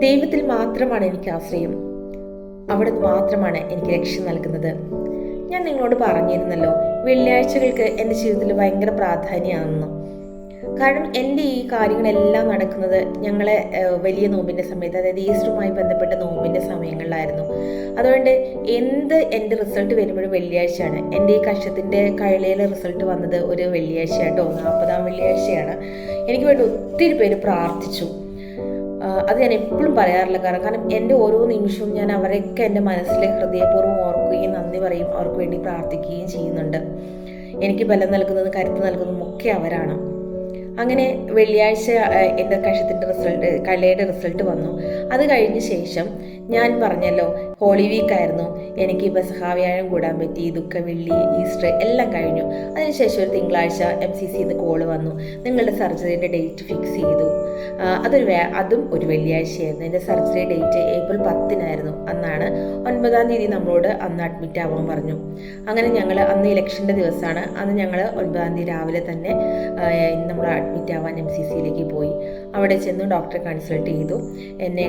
ദൈവത്തിൽ മാത്രമാണ് എനിക്ക് ആശ്രയം. അവിടുന്ന് മാത്രമാണ് എനിക്ക് രക്ഷ നൽകുന്നത്. ഞാൻ നിങ്ങളോട് പറഞ്ഞിരുന്നല്ലോ, വെള്ളിയാഴ്ചകൾക്ക് എൻ്റെ ജീവിതത്തിൽ ഭയങ്കര പ്രാധാന്യമാണെന്ന്. കാരണം എൻ്റെ ഈ കാര്യങ്ങളെല്ലാം നടക്കുന്നത് ഞങ്ങളെ വലിയ നോമ്പിൻ്റെ സമയത്ത്, അതായത് ഈസ്റ്ററുമായി ബന്ധപ്പെട്ട നോമ്പിൻ്റെ സമയങ്ങളിലായിരുന്നു. അതുകൊണ്ട് എൻ്റെ റിസൾട്ട് വരുമ്പോഴും വെള്ളിയാഴ്ചയാണ്. എൻ്റെ ഈ കഷത്തിൻ്റെ കഴലയിലെ റിസൾട്ട് വന്നത് ഒരു വെള്ളിയാഴ്ചയായിട്ടോ, 40-ാം വെള്ളിയാഴ്ചയാണ്. എനിക്ക് വേണ്ടി ഒത്തിരി പേര് പ്രാർത്ഥിച്ചു. അത് ഞാൻ എപ്പോഴും പറയാറില്ല. കാരണം എൻ്റെ ഓരോ നിമിഷവും ഞാൻ അവരൊക്കെ എൻ്റെ മനസ്സിൽ ഹൃദയപൂർവ്വം ഓർക്കുകയും നന്ദി പറയും, അവർക്ക് വേണ്ടി പ്രാർത്ഥിക്കുകയും ചെയ്യുന്നുണ്ട്. എനിക്ക് ബലം നൽകുന്നതും കരുത്ത് നൽകുന്നതും ഒക്കെ അവരാണ്. അങ്ങനെ വെള്ളിയാഴ്ച എൻ്റെ കലയുടെ റിസൾട്ട് വന്നു. അത് കഴിഞ്ഞ ശേഷം ഞാൻ പറഞ്ഞല്ലോ, ഹോളി വീക്കായിരുന്നു. എനിക്ക് പെസഹാവ്യാഴം കൂടാൻ പറ്റി, ദുഃഖവെള്ളി, ഈസ്റ്റർ എല്ലാം കഴിഞ്ഞു. അതിനുശേഷം ഒരു തിങ്കളാഴ്ച MCCന്ന് കോള് വന്നു, നിങ്ങളുടെ സർജറിൻ്റെ ഡേറ്റ് ഫിക്സ് ചെയ്തു. അതും ഒരു വെള്ളിയാഴ്ചയായിരുന്നു. എൻ്റെ സർജറി ഡേറ്റ് ഏപ്രിൽ 10-നായിരുന്നു. അന്നാണ് 9-ാം തീയതി നമ്മളോട് അന്ന് അഡ്മിറ്റ് ആവാൻ പറഞ്ഞു. അങ്ങനെ ഞങ്ങൾ അന്ന് ഇലക്ഷൻ്റെ ദിവസമാണ്. അന്ന് ഞങ്ങൾ 9-ാം തീയതി രാവിലെ തന്നെ നമ്മൾ അഡ്മിറ്റ് ആവാൻ MCCയിലേക്ക് പോയി. അവിടെ ചെന്ന് ഡോക്ടറെ കൺസൾട്ട് ചെയ്തു. എന്നെ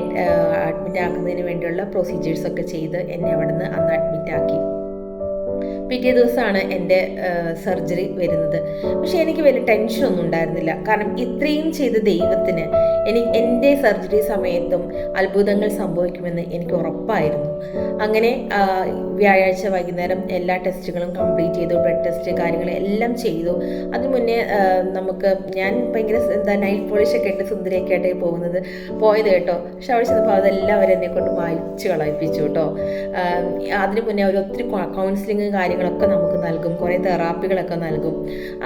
അഡ്മിറ്റ് ആക്കുന്നതിന് വേണ്ടിയുള്ള പ്രൊസീജിയേഴ്സൊക്കെ ചെയ്ത് എന്നെ അവിടെ നിന്ന് അന്ന് അഡ്മിറ്റ് ആക്കി. പിറ്റേ ദിവസമാണ് എൻ്റെ സർജറി വരുന്നത്. പക്ഷെ എനിക്ക് വലിയ ടെൻഷനൊന്നും ഉണ്ടായിരുന്നില്ല. കാരണം ഇത്രയും ചെയ്ത ദൈവത്തിന് എൻ്റെ സർജറി സമയത്തും അത്ഭുതങ്ങൾ സംഭവിക്കുമെന്ന് എനിക്ക് ഉറപ്പായിരുന്നു. അങ്ങനെ വ്യാഴാഴ്ച വൈകുന്നേരം എല്ലാ ടെസ്റ്റുകളും കംപ്ലീറ്റ് ചെയ്തു. ബ്ലഡ് ടെസ്റ്റ് കാര്യങ്ങളെല്ലാം ചെയ്തു. അതിന് മുന്നേ ഞാൻ ഭയങ്കര നൈൽ പോളിഷൊക്കെ ഇട്ട് സുന്ദരിയൊക്കെ ആയിട്ട് പോയത് കേട്ടോ. പക്ഷെ അവിടെ ചെന്നപ്പോൾ അതെല്ലാവരും എന്നെ കൊണ്ട് വായിച്ച് കളയിപ്പിച്ചു കേട്ടോ. അതിന് മുന്നേ അവർ ഒത്തിരി കൗൺസിലിങ് കാര്യങ്ങളൊക്കെ നമുക്ക് നൽകും, കുറേ തെറാപ്പികളൊക്കെ നൽകും,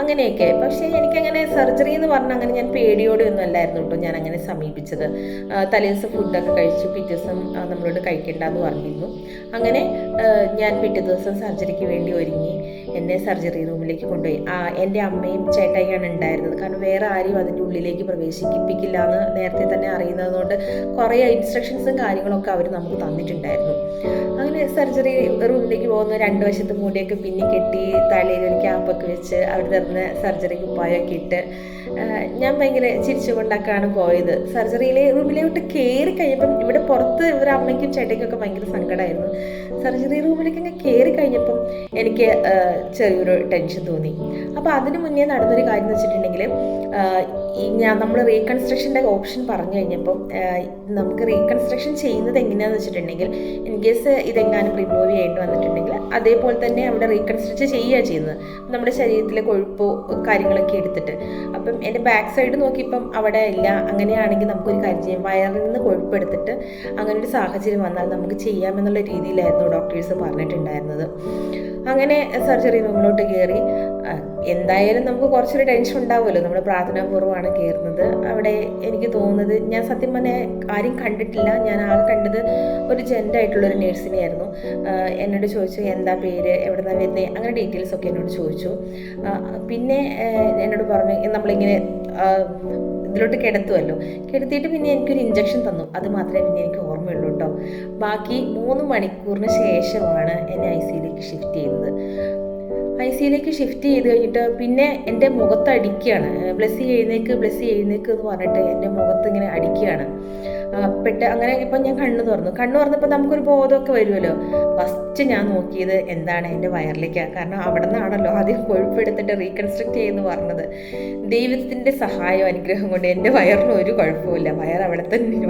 അങ്ങനെയൊക്കെ. പക്ഷേ എനിക്കങ്ങനെ സർജറി എന്ന് പറഞ്ഞാൽ അങ്ങനെ ഞാൻ പേടിയോടെ ഒന്നും അല്ലായിരുന്നു കേട്ടോ ഞാൻ അങ്ങനെ സമീപിച്ചത്. തലേദിവസം ഫുഡൊക്കെ കഴിച്ചു, പിറ്റേ ദിവസം നമ്മളോട് കഴിക്കേണ്ടെന്ന് പറഞ്ഞിരുന്നു. അങ്ങനെ ഞാൻ പിറ്റേ ദിവസം സർജറിക്ക് വേണ്ടി ഒരുങ്ങി എന്നെ സർജറി റൂമിലേക്ക് കൊണ്ടുപോയി. എൻ്റെ അമ്മയും ചേട്ടായിയാണ് ഉണ്ടായിരുന്നത്. കാരണം വേറെ ആരെയും അതിൻ്റെ ഉള്ളിലേക്ക് പ്രവേശിപ്പിക്കില്ല എന്ന് നേരത്തെ തന്നെ അറിയുന്നതുകൊണ്ട് കുറേ ഇൻസ്ട്രക്ഷൻസും കാര്യങ്ങളൊക്കെ അവർ നമുക്ക് തന്നിട്ടുണ്ടായിരുന്നു. അങ്ങനെ സർജറി റൂമിലേക്ക് പോകുന്ന 2 വശത്ത് മൂടിയൊക്കെ പിന്നെ കെട്ടി, തലയിൽ ഒരു ക്യാപ്പൊക്കെ വെച്ച് അവർ തരുന്ന സർജറി കുപ്പായൊക്കെ ഇട്ട് ഞാൻ ഭയങ്കര ചിരിച്ചുകൊണ്ടൊക്കെയാണ് പോയത്. സർജറിയിലെ റൂമിലോട്ട് കയറി കഴിഞ്ഞപ്പം ഇവിടെ പുറത്ത് ഇവരുടെ അമ്മയ്ക്കും ചേട്ടയ്ക്കൊക്കെ ഭയങ്കര സങ്കടമായിരുന്നു. സർജറി റൂമിലേക്ക് അങ്ങ് കയറി കഴിഞ്ഞപ്പം എനിക്ക് ചെറിയൊരു ടെൻഷൻ തോന്നി. അപ്പോൾ അതിന് മുന്നേ നടന്നൊരു കാര്യം എന്ന് വെച്ചിട്ടുണ്ടെങ്കിൽ, നമ്മൾ റീകൺസ്ട്രക്ഷൻ്റെ ഓപ്ഷൻ പറഞ്ഞു കഴിഞ്ഞപ്പം നമുക്ക് റീകൺസ്ട്രക്ഷൻ ചെയ്യുന്നത് എങ്ങനെയാണെന്ന് വെച്ചിട്ടുണ്ടെങ്കിൽ, ഇൻ കേസ് ഇതെങ്ങാനും റിമൂവ് ചെയ്യേണ്ടി വന്നിട്ടുണ്ടെങ്കിൽ അതേപോലെ തന്നെ അവിടെ റീകൺസ്ട്രക്റ്റ് ചെയ്യുകയാണ് ചെയ്യുന്നത്, നമ്മുടെ ശരീരത്തിലെ കൊഴുപ്പോ കാര്യങ്ങളൊക്കെ എടുത്തിട്ട്. അപ്പം എൻ്റെ ബാക്ക് സൈഡ് നോക്കിയപ്പം അവിടെ ഇല്ല. അങ്ങനെയാണെങ്കിൽ നമുക്കൊരു കാര്യം ചെയ്യാം, വയറിൽ നിന്ന് കൊഴുപ്പെടുത്തിട്ട് അങ്ങനെ ഒരു സാഹചര്യം വന്നാൽ നമുക്ക് ചെയ്യാമെന്നുള്ള രീതിയിലായിരുന്നു ഡോക്ടേഴ്സ് പറഞ്ഞിട്ടുണ്ടായിരുന്നത്. അങ്ങനെ സർജറി റൂമിലോട്ട് കയറി. എന്തായാലും നമുക്ക് കുറച്ചൊരു ടെൻഷൻ ഉണ്ടാവുമല്ലോ, നമ്മൾ പ്രാർത്ഥനാപൂർവ്വമാണ് കയറുന്നത്. അവിടെ എനിക്ക് തോന്നുന്നത്, ഞാൻ സത്യം പറഞ്ഞാൽ ആരും കണ്ടിട്ടില്ല. ഞാൻ ആകെ കണ്ടത് ഒരു ജെൻ്റായിട്ടുള്ളൊരു നേഴ്സിനെയായിരുന്നു. എന്നോട് ചോദിച്ചു എന്താ പേര്, എവിടെ നിന്നാണ് വരുന്നത്, അങ്ങനെ ഡീറ്റെയിൽസൊക്കെ എന്നോട് ചോദിച്ചു. പിന്നെ എന്നോട് പറഞ്ഞു നമ്മളിങ്ങനെ ഇതിലോട്ട് കിടത്തുമല്ലോ, കിടത്തിയിട്ട് പിന്നെ എനിക്കൊരു ഇഞ്ചക്ഷൻ തന്നു. അത് മാത്രമേ പിന്നെ എനിക്ക് ഓർമ്മയുള്ളൂ കേട്ടോ. ബാക്കി 3 മണിക്കൂറിന് ശേഷമാണ് എന്നെ ICUയിലേക്ക് ഷിഫ്റ്റ് ചെയ്തത്. ICUയിലേക്ക് ഷിഫ്റ്റ് ചെയ്ത് കഴിഞ്ഞിട്ട് പിന്നെ എൻ്റെ മുഖത്ത് അടിക്കുകയാണ്. ബ്ലെസ്സി എഴുന്നേക്ക് എന്ന് പറഞ്ഞിട്ട് എൻ്റെ മുഖത്ത് ഇങ്ങനെ അടിക്കുകയാണ്. അങ്ങനെ ഇപ്പം ഞാൻ കണ്ണു തുറന്നപ്പോൾ നമുക്കൊരു ബോധമൊക്കെ വരുമല്ലോ. ഫസ്റ്റ് ഞാൻ നോക്കിയത് എന്താണ്, എൻ്റെ വയറിലേക്കാണ്. കാരണം അവിടെ നിന്നാണല്ലോ ആദ്യം കൊഴുപ്പെടുത്തിട്ട് റീകൺസ്ട്രക്റ്റ് ചെയ്യുമെന്ന് പറഞ്ഞത്. ദൈവത്തിൻ്റെ സഹായം അനുഗ്രഹം കൊണ്ട് എൻ്റെ വയറിന് ഒരു കുഴപ്പമില്ല. അവിടെ തന്നെ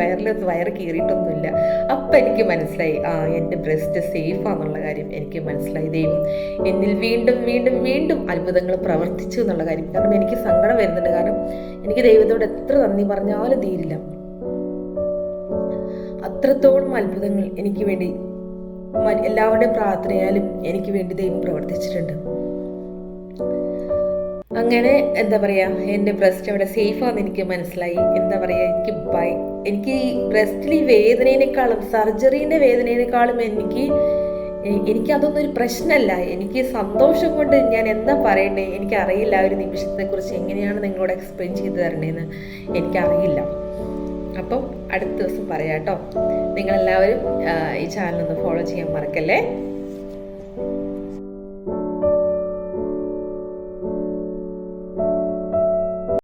വയറ് കീറിയിട്ടൊന്നുമില്ല. അപ്പം എനിക്ക് മനസ്സിലായി, എൻ്റെ ബ്രസ്റ്റ് സേഫാന്നുള്ള കാര്യം എനിക്ക് മനസ്സിലായി. ദൈവം എന്നിൽ വീണ്ടും വീണ്ടും വീണ്ടും അത്ഭുതങ്ങൾ പ്രവർത്തിച്ചു എന്നുള്ള കാര്യം. കാരണം എനിക്ക് സങ്കടം വരുന്നുണ്ട്. കാരണം എനിക്ക് ദൈവത്തോട് എത്ര നന്ദി പറഞ്ഞാലും തീരില്ല. അത്രത്തോളം അത്ഭുതങ്ങൾ എനിക്ക് വേണ്ടി എല്ലാവരുടെയും പ്രാർത്ഥനയാലും എനിക്ക് വേണ്ടി ദൈവം പ്രവർത്തിച്ചിട്ടുണ്ട്. അങ്ങനെ എന്താ പറയുക, എൻ്റെ ബ്രസ്റ്റ് അവിടെ സേഫാന്ന് എനിക്ക് മനസ്സിലായി. എന്താ പറയുക, എനിക്ക് ഈ ബ്രസ്റ്റിൽ ഈ വേദനേനേക്കാളും സർജറീൻ്റെ വേദനേനേക്കാളും എനിക്കതൊന്നും ഒരു പ്രശ്നമല്ല. എനിക്ക് സന്തോഷം കൊണ്ട് ഞാൻ എന്താ പറയണ്ടേ, എനിക്കറിയില്ല. ഒരു നിമിഷത്തെക്കുറിച്ച് എങ്ങനെയാണ് നിങ്ങളോട് എക്സ്പ്ലെയിൻ ചെയ്ത് തരണേന്ന് എനിക്കറിയില്ല. അപ്പം അടുത്ത ദിവസം പറയാം കേട്ടോ. നിങ്ങളെല്ലാവരും ഈ ചാനലൊന്ന് ഫോളോ ചെയ്യാൻ മറക്കല്ലേ.